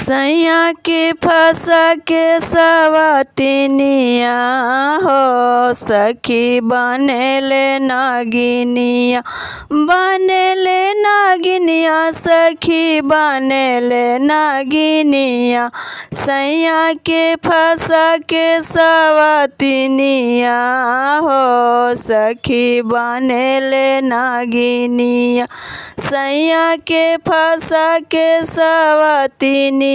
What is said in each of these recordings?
सैया के फंसा के सवतिनिया हो सखी बनेले नागिनिया, बनेले नागिनिया सखी बनेले नागिनिया। सैया के फंसा के सवतिनिया हो सखी बनेले नागिनिया। सैया के फंसा के सवतिनिया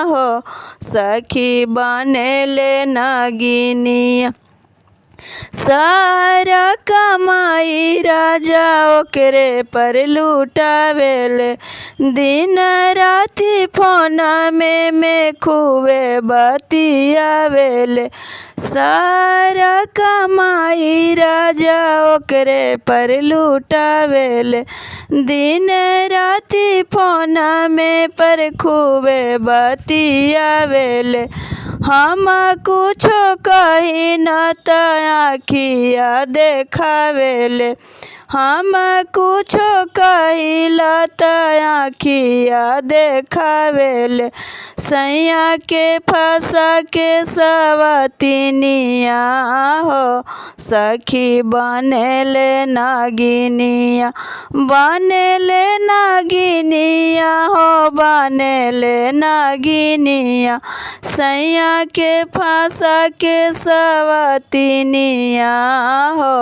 हो सखी बनेले नागिनिया। सारा कमाई राजा ओकरे पर लुटावेले, दिन राति फोना में खूबे बतियावेले। सारा कमाई राजा ओकरे पर लुटावेले, दिन राति फोना में पर खूबे बतियावेले। हम कुछो कही न त आखिया देखावेले, हम कुछो कहिला त आखिया देखावेले। सैया के फंसा के सवतिनिया हो सखी बनेले नागिनिया, बनेले नागिनिया हो बनेले नागिनिया। सैया के फंसा के सवतिनिया हो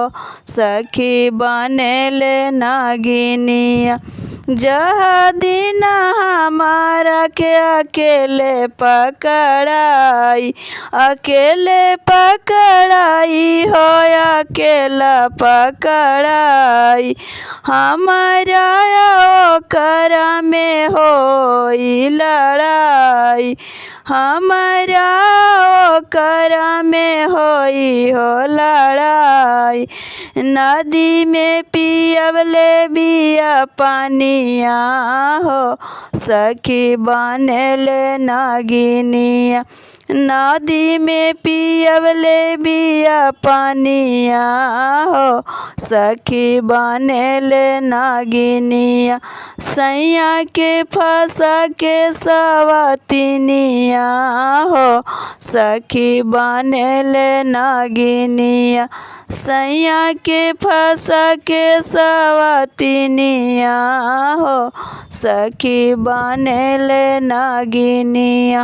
सखी बनेले नागिनिया। जह दिन हमारा के अकेले पकड़ाई, अकेले पकड़ाई हो अकेला पकड़ाई। हमारा ओकरा में होई लड़ाई, हमारा ओकरा में होई हो लड़ाई। नदी में पियवले बिया पानिया हो सखी बनेले नागिनिया। नदी में पियवले बिया पानिया हो सखी बनेले नागिनिया। सैया के फंसा के सवतिनिया हो सखी बनेले नागिनिया। सैया के फंसा के सवतिनिया हो सखी बनेले नागिनिया।